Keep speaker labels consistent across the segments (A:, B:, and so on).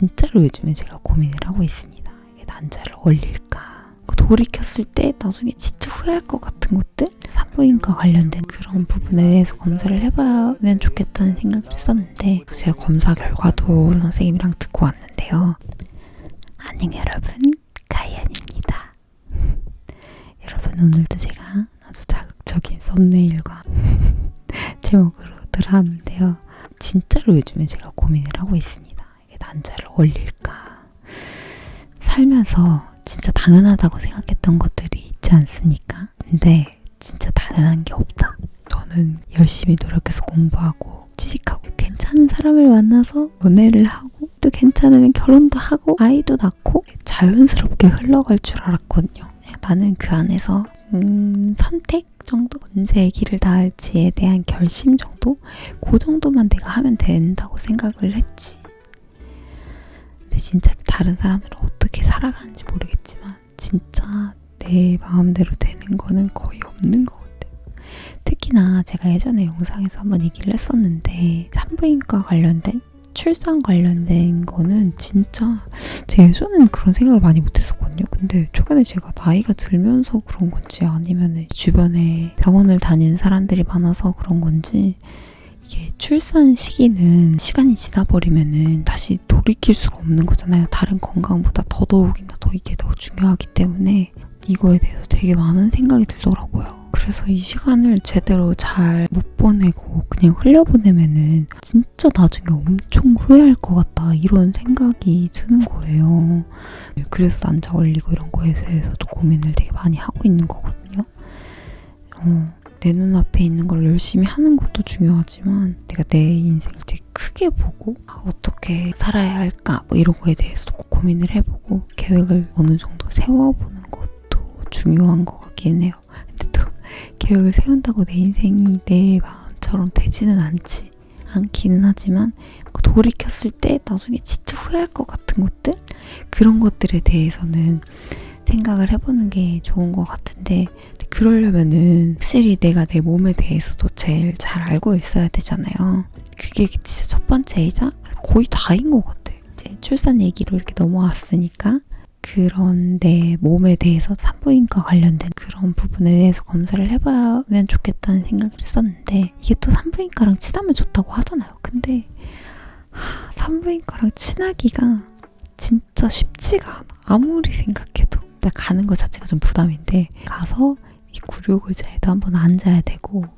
A: 진짜로 요즘에 제가 고민을 하고 있습니다. 이게 난자를 올릴까? 돌이켰을 때 나중에 진짜 후회할 것 같은 것들? 산부인과 관련된 그런 부분에 대해서 검사를 해보면 좋겠다는 생각을 했었는데 제가 검사 결과도 선생님이랑 듣고 왔는데요. 안녕 여러분, 가연입니다. 여러분, 오늘도 제가 아주 자극적인 썸네일과 제목으로 들어왔는데요. 진짜로 요즘에 제가 고민을 하고 있습니다. 이게 난자를 올릴까? 살면서 진짜 당연하다고 생각했던 것들이 있지 않습니까? 근데 진짜 당연한 게 없다. 저는 열심히 노력해서 공부하고 취직하고 괜찮은 사람을 만나서 연애를 하고 또 괜찮으면 결혼도 하고 아이도 낳고 자연스럽게 흘러갈 줄 알았거든요. 그냥 나는 그 안에서 선택 정도? 언제 아기를 낳을지에 대한 결심 정도? 그 정도만 내가 하면 된다고 생각을 했지. 근데 진짜 다른 사람들은 어떻게 살아가는지 모르겠지만 진짜 내 마음대로 되는 거는 거의 없는 것 같아요. 특히나 제가 예전에 영상에서 한번 얘기를 했었는데 산부인과 관련된 출산 관련된 거는 진짜 제 예전에는 그런 생각을 많이 못했었거든요. 근데 최근에 제가 나이가 들면서 그런 건지 아니면 주변에 병원을 다니는 사람들이 많아서 그런 건지 이게 출산 시기는 시간이 지나버리면은 다시 돌이킬 수가 없는 거잖아요. 다른 건강보다 더더욱이나 더 이게 더 중요하기 때문에 이거에 대해서 되게 많은 생각이 들더라고요. 그래서 이 시간을 제대로 잘 못 보내고 그냥 흘려보내면은 진짜 나중에 엄청 후회할 것 같다 이런 생각이 드는 거예요. 그래서 난자 올리고 이런 거에 대해서도 고민을 되게 많이 하고 있는 거거든요. 내 눈앞에 있는 걸 열심히 하는 것도 중요하지만 내가 내 인생을 되게 크게 보고 어떻게 살아야 할까 뭐 이런 거에 대해서도 고민을 해보고 계획을 어느 정도 세워보는 것도 중요한 것 같긴 해요. 근데 또 계획을 세운다고 내 인생이 내 마음처럼 되지는 않기는 하지만 돌이켰을 때 나중에 진짜 후회할 것 같은 것들? 그런 것들에 대해서는 생각을 해보는 게 좋은 것 같은데 그러려면은 확실히 내가 내 몸에 대해서도 제일 잘 알고 있어야 되잖아요. 그게 진짜 첫 번째이자 거의 다인 것 같아요. 이제 출산 얘기로 이렇게 넘어왔으니까 그런 내 몸에 대해서 산부인과 관련된 그런 부분에 대해서 검사를 해보면 좋겠다는 생각을 했었는데 이게 또 산부인과랑 친하면 좋다고 하잖아요. 근데 산부인과랑 친하기가 진짜 쉽지가 않아. 아무리 생각해도 가는 것 자체가 좀 부담인데 가서 이 구류의자에도 한번 앉아야 되고 뭐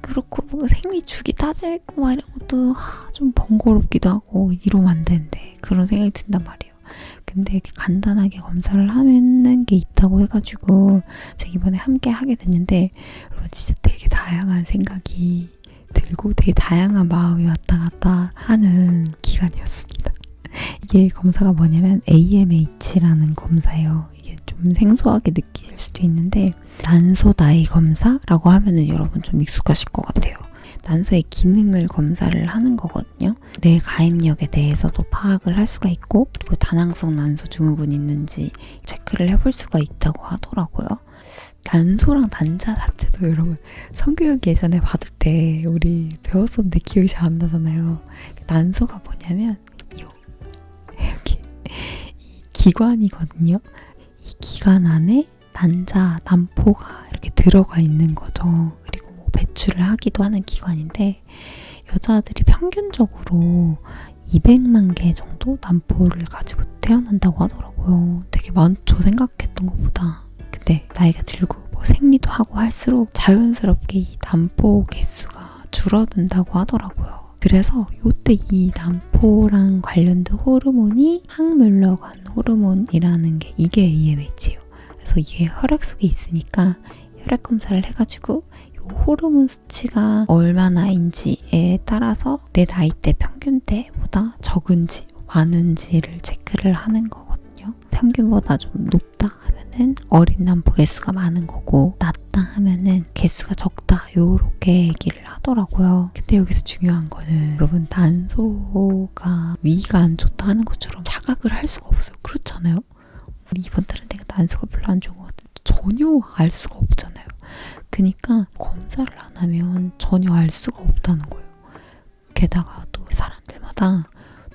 A: 그렇고 뭐 생리 주기 따지고 막 이런 것도 좀 번거롭기도 하고 이러면 안 되는데 그런 생각이 든단 말이에요. 근데 이렇게 간단하게 검사를 하는 게 있다고 해가지고 제가 이번에 함께 하게 됐는데 여러분 진짜 되게 다양한 생각이 들고 되게 다양한 마음이 왔다 갔다 하는 기간이었습니다. 이게 검사가 뭐냐면 AMH라는 검사예요. 이게 좀 생소하게 느낄 수도 있는데 난소 나이 검사라고 하면은 여러분 좀 익숙하실 것 같아요. 난소의 기능을 검사를 하는 거거든요. 내 가입력에 대해서도 파악을 할 수가 있고 그리고 다낭성 난소 증후군이 있는지 체크를 해볼 수가 있다고 하더라고요. 난소랑 난자 자체도 여러분 성교육 예전에 받을 때 우리 배웠었는데 기억이 잘 안 나잖아요. 난소가 뭐냐면 이렇게 이 기관이거든요. 이 기관 안에 난자, 난포가 이렇게 들어가 있는 거죠. 그리고 뭐 배출을 하기도 하는 기관인데 여자들이 평균적으로 200만 개 정도 난포를 가지고 태어난다고 하더라고요. 되게 많죠, 생각했던 것보다. 근데 나이가 들고 뭐 생리도 하고 할수록 자연스럽게 이 난포 개수가 줄어든다고 하더라고요. 그래서 요때 이 난포랑 관련된 호르몬이 항물러간 호르몬이라는 게 이게 AMH예요. 그래서 이게 혈액 속에 있으니까 혈액 검사를 해가지고 요 호르몬 수치가 얼마나인지에 따라서 내 나이대 평균대보다 적은지 많은지를 체크를 하는 거거든요. 평균보다 좀 높다 하면은 어린 난포 개수가 많은 거고 낮다 하면은 개수가 적다 요렇게 얘기를 하더라고요. 근데 여기서 중요한 거는 여러분 난소가 위가 안 좋다 하는 것처럼 자각을 할 수가 없어요. 그렇잖아요. 이번 달은 내가 난소가 별로 안 좋은 것 같은데 전혀 알 수가 없잖아요. 그러니까 검사를 안 하면 전혀 알 수가 없다는 거예요. 게다가 또 사람들마다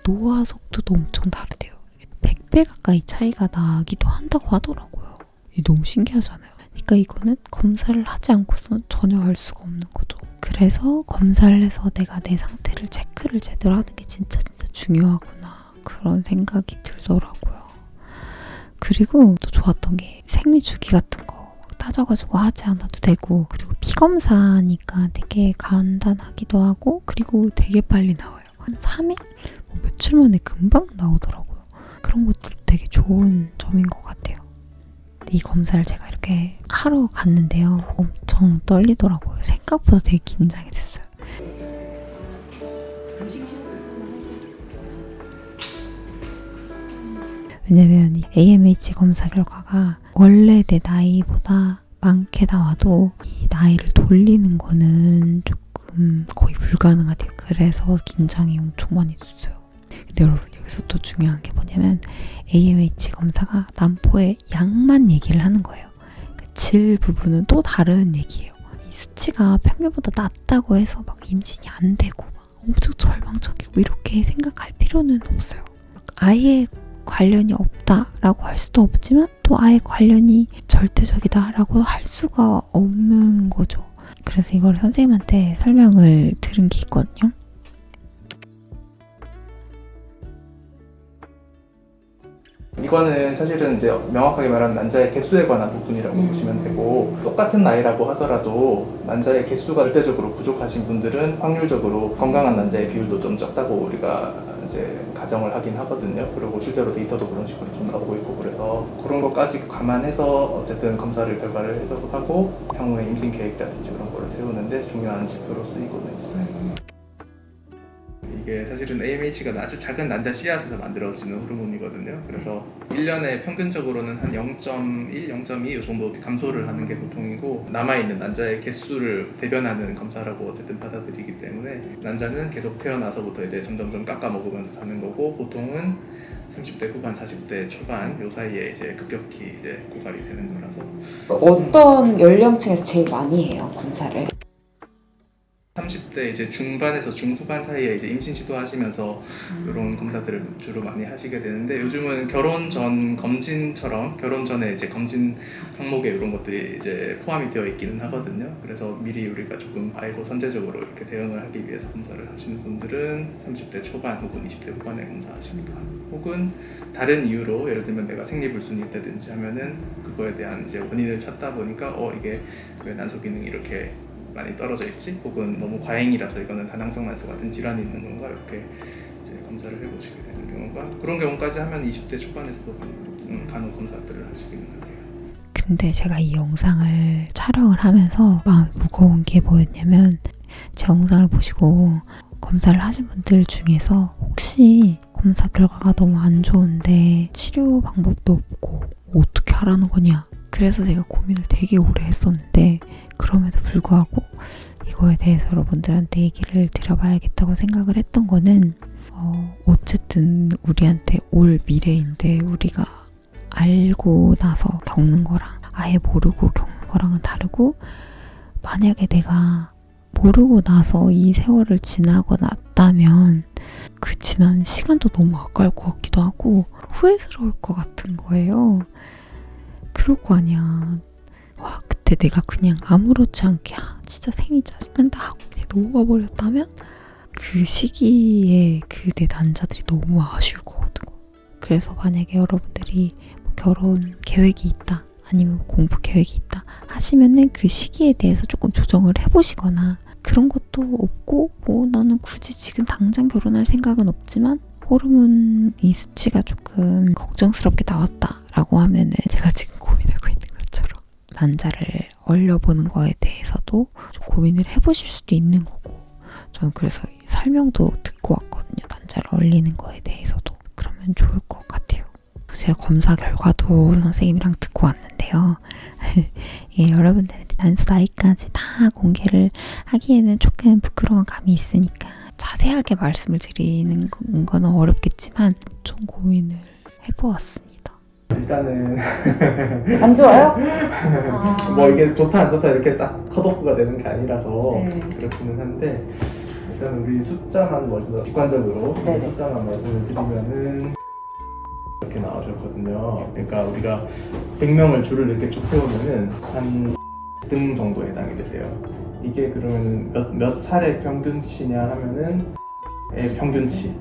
A: 노화 속도도 엄청 다르대요. 100배 가까이 차이가 나기도 한다고 하더라고요. 이게 너무 신기하잖아요. 그러니까 이거는 검사를 하지 않고서는 전혀 알 수가 없는 거죠. 그래서 검사를 해서 내가 내 상태를 체크를 제대로 하는 게 진짜 중요하구나, 그런 생각이 들더라고요. 그리고 또 좋았던 게 생리 주기 같은 거 따져가지고 하지 않아도 되고, 그리고 피검사니까 되게 간단하기도 하고, 그리고 되게 빨리 나와요. 한 3일? 뭐 며칠 만에 금방 나오더라고요. 그런 것도 되게 좋은 점인 것 같아요. 이 검사를 제가 이렇게 하러 갔는데요. 엄청 떨리더라고요. 생각보다 되게 긴장이 됐어요. 왜냐면 이 AMH 검사 결과가 원래 내 나이보다 많게 나와도 이 나이를 돌리는 거는 조금 거의 불가능하대요. 그래서 긴장이 엄청 많이 됐어요. 근데 여러분, 여기서 또 중요한 게 뭐냐면 AMH 검사가 남포의 양만 얘기를 하는 거예요. 그 질 부분은 또 다른 얘기예요. 이 수치가 평균보다 낮다고 해서 막 임신이 안 되고 막 엄청 절망적이고 이렇게 생각할 필요는 없어요. 아예 관련이 없다라고 할 수도 없지만 또 아예 관련이 절대적이다라고 할 수가 없는 거죠. 그래서 이걸 선생님한테 설명을 들은 게 있거든요.
B: 이거는 사실은 이제 명확하게 말하면 난자의 개수에 관한 부분이라고 보시면 되고, 똑같은 나이라고 하더라도 난자의 개수가 절대적으로 부족하신 분들은 확률적으로 건강한 난자의 비율도 좀 적다고 우리가 이제 가정을 하긴 하거든요. 그리고 실제로 데이터도 그런 식으로 좀 나오고 있고, 그래서 그런 것까지 감안해서 어쨌든 검사를 결과를 해석하고 향후에 임신 계획이라든지 그런 거를 세우는데 중요한 지표로 쓰이고는 있어요. 이게 사실은 AMH가 아주 작은 난자 씨앗에서 만들어지는 호르몬이거든요. 그래서 1년에 평균적으로는 한 0.1, 0.2 정도 감소를 하는 게 보통이고, 남아있는 난자의 개수를 대변하는 검사라고 어쨌든 받아들이기 때문에 난자는 계속 태어나서부터 이제 점점 깎아 먹으면서 사는 거고, 보통은 30대 후반, 40대 초반 요 사이에 이제 급격히 이제 고갈이 되는 거라서.
C: 어떤 연령층에서 제일 많이 해요, 검사를?
B: 30대 이제 중반에서 중후반 사이에 이제 임신 시도하시면서 이런 검사들을 주로 많이 하시게 되는데, 요즘은 결혼 전 검진처럼 결혼 전에 이제 검진 항목에 이런 것들이 이제 포함이 되어 있기는 하거든요. 그래서 미리 우리가 조금 알고 선제적으로 이렇게 대응을 하기 위해서 검사를 하시는 분들은 30대 초반 혹은 20대 후반에 검사하시기도 하고, 혹은 다른 이유로 예를 들면 내가 생리불순이 있다든지 하면은 그거에 대한 이제 원인을 찾다 보니까 이게 왜 난소 기능이 이렇게 많이 떨어져 있지? 혹은 너무 과잉이라서 이거는 다낭성 난소 같은 질환이 있는 건가? 이렇게 이제 검사를 해보시게 되는 경우가, 그런 경우까지 하면 20대 초반에서도 간혹 검사들을 하시기는 하세요.
A: 근데 제가 이 영상을 촬영을 하면서 마음이 무거운 게 뭐였냐면, 제 영상을 보시고 검사를 하신 분들 중에서 혹시 검사 결과가 너무 안 좋은데 치료 방법도 없고 어떻게 하라는 거냐, 그래서 제가 고민을 되게 오래 했었는데, 그럼에도 불구하고 이거에 대해서 여러분들한테 얘기를 드려봐야겠다고 생각을 했던 거는, 어쨌든 우리한테 올 미래인데 우리가 알고 나서 겪는 거랑 아예 모르고 겪는 거랑은 다르고, 만약에 내가 모르고 나서 이 세월을 지나고 났다면 그 지난 시간도 너무 아까울 것 같기도 하고 후회스러울 것 같은 거예요. 그럴 거 아니야. 와, 그때 내가 그냥 아무렇지 않게 진짜 생리 짜증난다 하고 그냥 넘어가 버렸다면 그 시기에 그 내 난자들이 너무 아쉬울 것 같은 거. 그래서 만약에 여러분들이 뭐 결혼 계획이 있다, 아니면 뭐 공부 계획이 있다 하시면은 그 시기에 대해서 조금 조정을 해보시거나, 그런 것도 없고 뭐 나는 굳이 지금 당장 결혼할 생각은 없지만 호르몬 이 수치가 조금 걱정스럽게 나왔다라고 하면은 제가 지금 고민하고 있는 것처럼 난자를 얼려보는 거에 대해서도 좀 고민을 해보실 수도 있는 거고, 저는 그래서 설명도 듣고 왔거든요. 난자를 얼리는 거에 대해서도. 그러면 좋을 것 같아요. 제가 검사 결과도 선생님이랑 듣고 왔는데요. 예, 여러분들한테 난수 나이까지 다 공개를 하기에는 조금 부끄러운 감이 있으니까 자세하게 말씀을 드리는 거는 어렵겠지만 좀 고민을 해보았습니다.
B: 일단은
C: 안 좋아요?
B: 뭐 이게 좋다 안 좋다 이렇게 딱 컷오프가 되는 게 아니라서
C: 네.
B: 그렇기는 한데, 일단 우리 숫자만 먼저 객관적으로
C: 네네.
B: 숫자만 말씀을 드리면은 이렇게 나와줬거든요. 그러니까 우리가 100명을 줄을 이렇게 쭉 세우면은 한 등 정도에 해당이 되세요. 이게 그러면 몇 살의 평균치냐 하면은 평균치.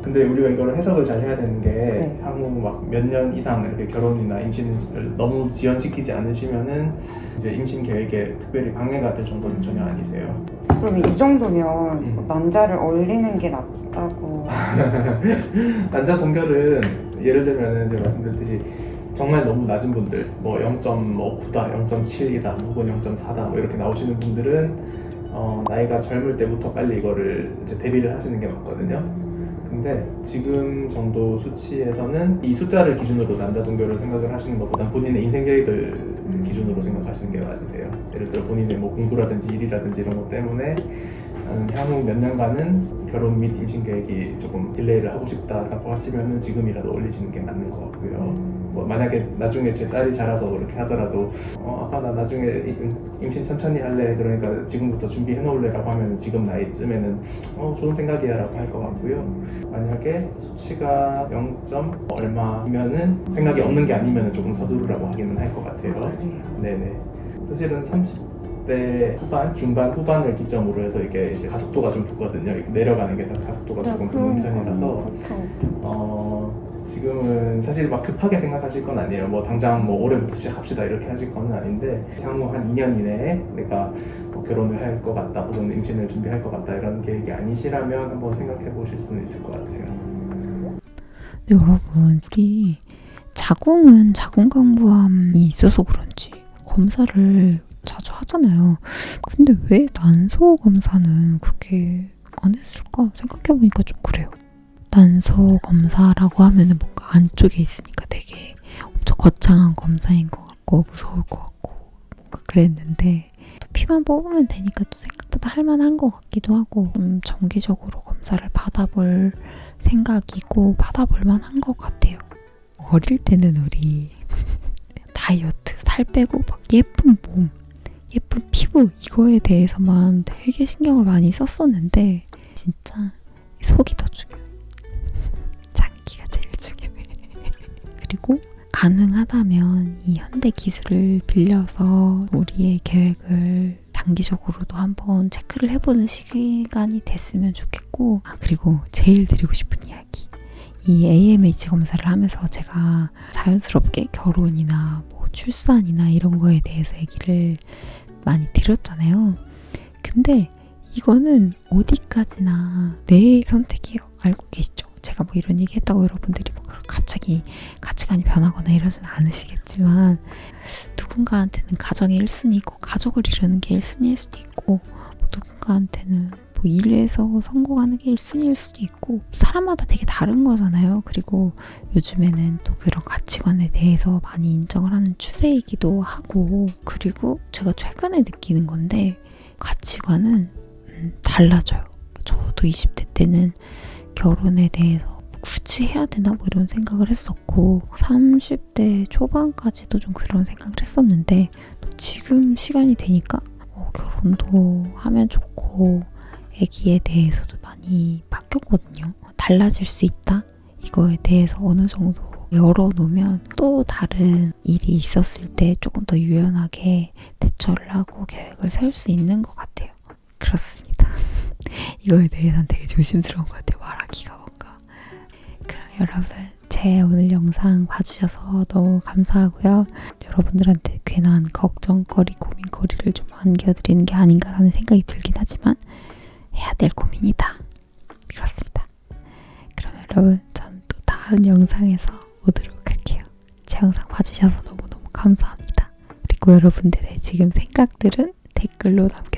B: 근데 우리가 이걸 해석을 잘 해야 되는 게
C: 네.
B: 향후 막 몇 년 이상 이렇게 결혼이나 임신을 너무 지연시키지 않으시면은 이제 임신 계획에 특별히 방해가 될 정도는 전혀 아니세요.
C: 그럼 이 정도면 난자를 얼리는 게 낫다고.
B: 난자 동결은 예를 들면 제가 말씀드렸듯이 정말 너무 낮은 분들 뭐 0.9다, 0.7이다, 혹은 0.4다 뭐 이렇게 나오시는 분들은 나이가 젊을 때부터 빨리 이거를 이제 대비를 하시는 게 맞거든요. 근데 지금 정도 수치에서는 이 숫자를 기준으로 난자 동결을 생각을 하시는 것보다 본인의 인생 계획을 기준으로 생각하시는 게 맞으세요. 예를 들어 본인의 뭐 공부라든지 일이라든지 이런 것 때문에 나는 향후 몇 년간은 결혼 및 임신 계획이 조금 딜레이를 하고 싶다라고 하시면은 지금이라도 올리시는 게 맞는 것 같고요. 뭐 만약에 나중에 제 딸이 자라서 그렇게 하더라도 아빠 나 나중에 임신 천천히 할래, 그러니까 지금부터 준비해 놓을래라고 하면 지금 나이쯤에는 좋은 생각이야 라고 할 것 같고요. 만약에 수치가 0. 얼마면은 생각이 없는 게 아니면 조금 서두르라고 하기는 할 것 같아요. 네네. 사실은 30대 후반, 중반, 후반을 기점으로 해서 이게 이제 가속도가 좀 붙거든요. 이렇게 내려가는 게 다 가속도가 조금 붙는 편이라서 지금은 사실 막 급하게 생각하실 건 아니에요. 뭐 당장 뭐 올해부터 시작합시다 이렇게 하실 건 아닌데 향후 한 2년 이내에 내가 결혼을 할 것 같다 혹은 임신을 준비할 것 같다 이런 계획이 아니시라면 한번 생각해 보실 수는 있을 것 같아요.
A: 근데 여러분, 우리 자궁은 자궁경부암이 있어서 그런지 검사를 자주 하잖아요. 근데 왜 난소 검사는 그렇게 안 했을까 생각해보니까 좀 그래요. 난소 검사라고 하면은 뭔가 안쪽에 있으니까 되게 엄청 거창한 검사인 것 같고 무서울 것 같고 뭔가 그랬는데 또 피만 뽑으면 되니까 또 생각보다 할만한 것 같기도 하고 좀 정기적으로 검사를 받아볼 생각이고 받아볼 만한 것 같아요. 어릴 때는 우리 다이어트, 살 빼고 막 예쁜 몸, 예쁜 피부 이거에 대해서만 되게 신경을 많이 썼었는데 진짜 속이 더 중요해요. 장기가 제일 중요해. 그리고 가능하다면 이 현대 기술을 빌려서 우리의 계획을 장기적으로도 한번 체크를 해보는 시간이 됐으면 좋겠고, 그리고 제일 드리고 싶은 이야기, 이 AMH 검사를 하면서 제가 자연스럽게 결혼이나 뭐 출산이나 이런 거에 대해서 얘기를 많이 드렸잖아요. 근데 이거는 어디까지나 내 선택이에요. 알고 계시죠? 제가 뭐 이런 얘기 했다고 여러분들이 뭐 갑자기 가치관이 변하거나 이러진 않으시겠지만 누군가한테는 가정이 1순위고 가족을 이루는 게 1순위일 수도 있고 누군가한테는 뭐 일에서 성공하는 게 1순위일 수도 있고 사람마다 되게 다른 거잖아요. 그리고 요즘에는 또 그런 가치관에 대해서 많이 인정을 하는 추세이기도 하고, 그리고 제가 최근에 느끼는 건데 가치관은 달라져요. 저도 20대 때는 결혼에 대해서 굳이 해야 되나 뭐 이런 생각을 했었고 30대 초반까지도 좀 그런 생각을 했었는데 지금 시간이 되니까 결혼도 하면 좋고 애기에 대해서도 많이 바뀌었거든요. 달라질 수 있다? 이거에 대해서 어느 정도 열어놓으면 또 다른 일이 있었을 때 조금 더 유연하게 대처를 하고 계획을 세울 수 있는 것 같아요. 그렇습니다. 이거에 대해서는 되게 조심스러운 것 같아요. 말하기가 뭔가. 그럼 여러분, 제 오늘 영상 봐주셔서 너무 감사하고요. 여러분들한테 괜한 걱정거리, 고민거리를 좀 안겨드리는 게 아닌가라는 생각이 들긴 하지만 해야 될 고민이다. 그렇습니다. 그럼 여러분, 전 또 다음 영상에서 오도록 할게요. 제 영상 봐주셔서 너무너무 감사합니다. 그리고 여러분들의 지금 생각들은 댓글로 남겨주세요.